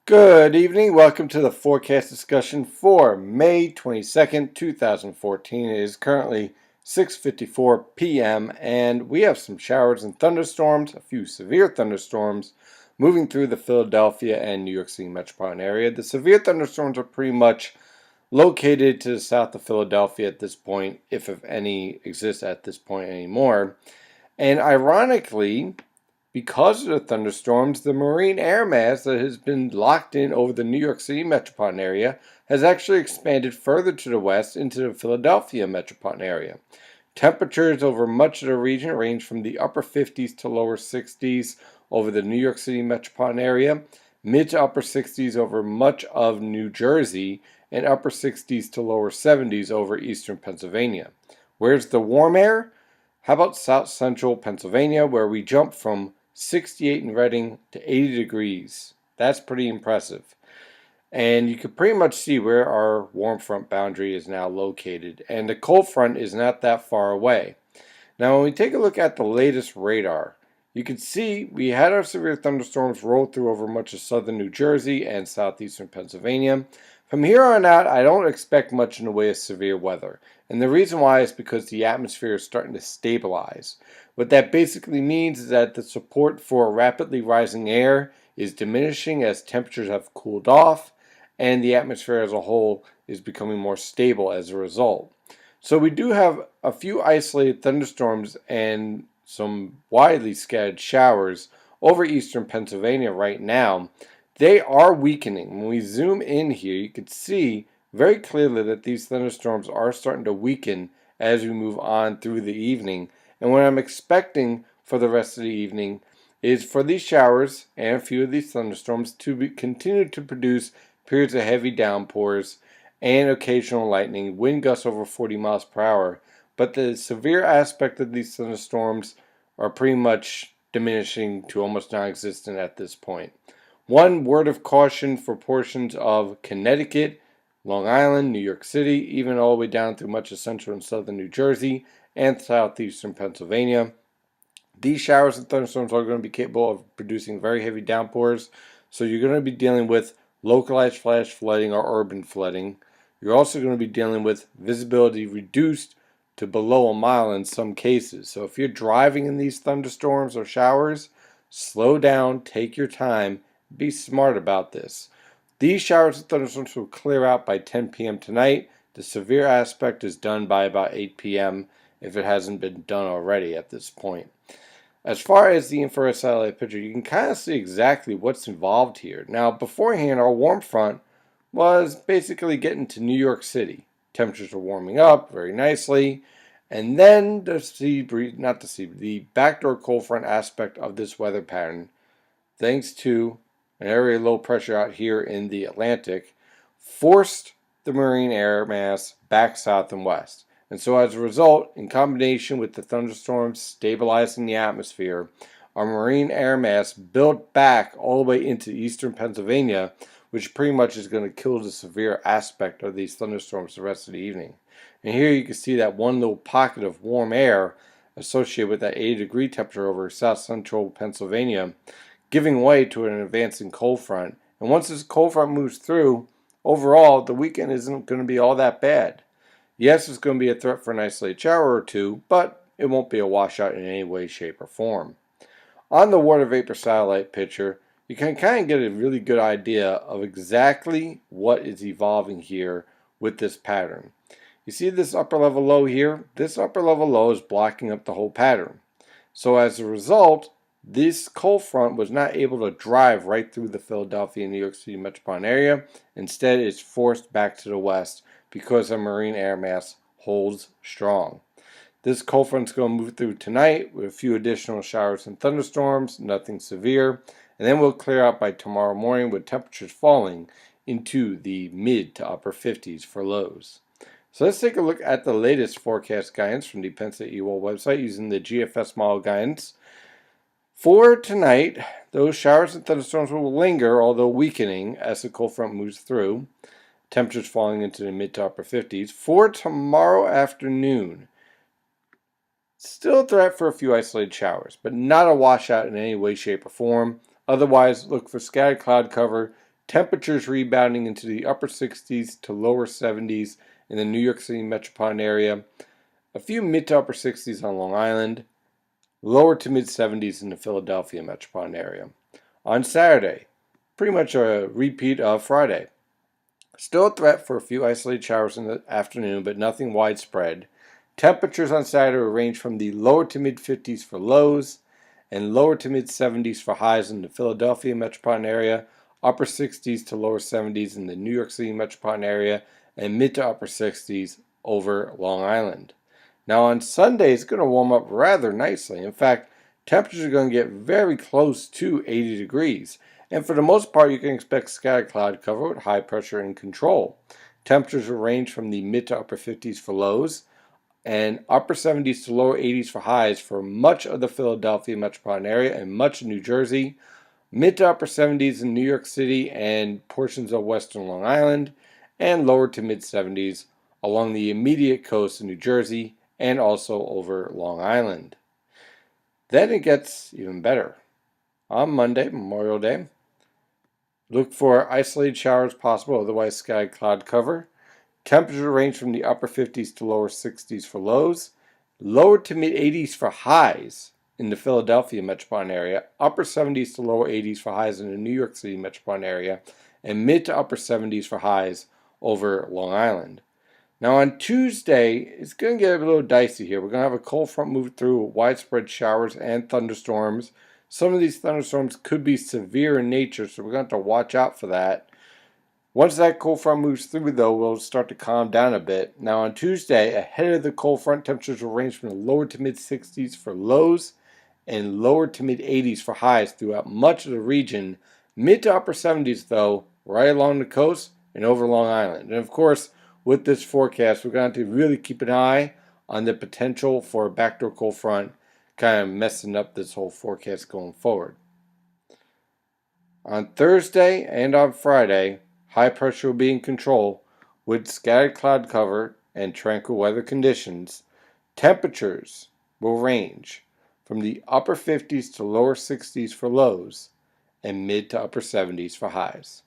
Good evening. Welcome to the forecast discussion for May 22nd, 2014. It is currently 6:54 p.m. and we have some showers and thunderstorms, a few severe thunderstorms moving through the Philadelphia and New York City metropolitan area. The severe thunderstorms are pretty much located to the south of Philadelphia at this point, if any exist at this point anymore. And ironically, because of the thunderstorms, the marine air mass that has been locked in over the New York City metropolitan area has actually expanded further to the west into the Philadelphia metropolitan area. Temperatures over much of the region range from the upper 50s to lower 60s over the New York City metropolitan area, mid to upper 60s over much of New Jersey, and upper 60s to lower 70s over eastern Pennsylvania. Where's the warm air? How about south central Pennsylvania, where we jump from 68 in Reading to 80 degrees. That's pretty impressive. And you can pretty much see where our warm front boundary is now located. And the cold front is not that far away. Now, when we take a look at the latest radar, you can see we had our severe thunderstorms roll through over much of southern New Jersey and southeastern Pennsylvania. From here on out, I don't expect much in the way of severe weather. And the reason why is because the atmosphere is starting to stabilize. What that basically means is that the support for rapidly rising air is diminishing as temperatures have cooled off, and the atmosphere as a whole is becoming more stable as a result. So we do have a few isolated thunderstorms and some widely scattered showers over eastern Pennsylvania right now. They are weakening. When we zoom in here, you can see very clearly that these thunderstorms are starting to weaken as we move on through the evening. And what I'm expecting for the rest of the evening is for these showers and a few of these thunderstorms to continue to produce periods of heavy downpours and occasional lightning, wind gusts over 40 miles per hour. But the severe aspect of these thunderstorms are pretty much diminishing to almost non-existent at this point. One word of caution for portions of Connecticut, Long Island, New York City, even all the way down through much of central and southern New Jersey and southeastern Pennsylvania. These showers and thunderstorms are going to be capable of producing very heavy downpours, so you're going to be dealing with localized flash flooding or urban flooding. You're also going to be dealing with visibility reduced to below a mile in some cases. So if you're driving in these thunderstorms or showers, slow down, take your time, be smart about this. These showers and thunderstorms will clear out by 10 p.m. tonight. The severe aspect is done by about 8 p.m. if it hasn't been done already at this point. As far as the infrared satellite picture, you can kind of see exactly what's involved here. Now, beforehand, our warm front was basically getting to New York City. Temperatures were warming up very nicely. And then the backdoor cold front aspect of this weather pattern, thanks to an area of low pressure out here in the Atlantic, forced the marine air mass back south and west. And so as a result, in combination with the thunderstorms stabilizing the atmosphere, our marine air mass built back all the way into eastern Pennsylvania, which pretty much is going to kill the severe aspect of these thunderstorms the rest of the evening. And here you can see that one little pocket of warm air associated with that 80-degree temperature over south central Pennsylvania, giving way to an advancing cold front. And once this cold front moves through, overall, the weekend isn't going to be all that bad. Yes, it's going to be a threat for an isolated shower or two, but it won't be a washout in any way, shape, or form. On the water vapor satellite picture, you can kind of get a really good idea of exactly what is evolving here with this pattern. You see this upper level low here? This upper level low is blocking up the whole pattern. So as a result, this cold front was not able to drive right through the Philadelphia and New York City metropolitan area. Instead, it's forced back to the west because our marine air mass holds strong. This cold front is going to move through tonight with a few additional showers and thunderstorms, nothing severe, and then we'll clear out by tomorrow morning with temperatures falling into the mid to upper 50s for lows. So let's take a look at the latest forecast guidance from the Penn State EWOL website using the GFS model guidance. For tonight, those showers and thunderstorms will linger, although weakening as the cold front moves through. Temperatures falling into the mid to upper 50s. For tomorrow afternoon, still a threat for a few isolated showers, but not a washout in any way, shape, or form. Otherwise, look for scattered cloud cover, Temperatures rebounding into the upper 60s to lower 70s in the New York City metropolitan area. A few mid to upper 60s on Long Island. Lower to mid 70s in the Philadelphia metropolitan area. On Saturday, pretty much a repeat of Friday. Still a threat for a few isolated showers in the afternoon, but nothing widespread. Temperatures on Saturday will range from the lower to mid 50s for lows and lower to mid 70s for highs in the Philadelphia metropolitan area, upper 60s to lower 70s in the New York City metropolitan area, and mid to upper 60s over Long Island. Now on Sunday, it's going to warm up rather nicely. In fact, temperatures are going to get very close to 80 degrees. And for the most part, you can expect scattered cloud cover with high pressure in control. Temperatures will range from the mid to upper 50s for lows and upper 70s to lower 80s for highs for much of the Philadelphia metropolitan area and much of New Jersey. Mid to upper 70s in New York City and portions of western Long Island, and lower to mid 70s along the immediate coast of New Jersey and also over Long Island. Then it gets even better. On Monday, Memorial Day, look for isolated showers possible, otherwise scattered cloud cover. Temperature range from the upper 50s to lower 60s for lows, lower to mid 80s for highs in the Philadelphia metropolitan area, upper 70s to lower 80s for highs in the New York City metropolitan area, and mid to upper 70s for highs over Long Island. Now on Tuesday, it's going to get a little dicey here. We're going to have a cold front move through with widespread showers and thunderstorms. Some of these thunderstorms could be severe in nature, so we're going to have to watch out for that. Once that cold front moves through, though, we'll start to calm down a bit. Now on Tuesday, ahead of the cold front, temperatures will range from the lower to mid 60s for lows and lower to mid 80s for highs throughout much of the region. Mid to upper 70s, though, right along the coast and over Long Island. And of course, with this forecast, we're going to have to really keep an eye on the potential for a backdoor cold front kind of messing up this whole forecast going forward. On Thursday and on Friday, high pressure will be in control with scattered cloud cover and tranquil weather conditions. Temperatures will range from the upper 50s to lower 60s for lows and mid to upper 70s for highs.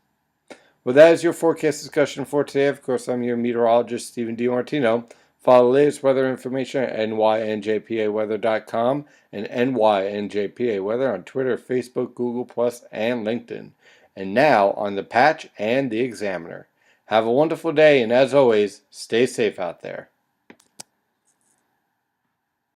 Well, that is your forecast discussion for today. Of course, I'm your meteorologist, Stephen DiMartino. Follow the latest weather information at nynjpaweather.com and nynjpaweather on Twitter, Facebook, Google+, and LinkedIn. And now on the Patch and the Examiner. Have a wonderful day, and as always, stay safe out there.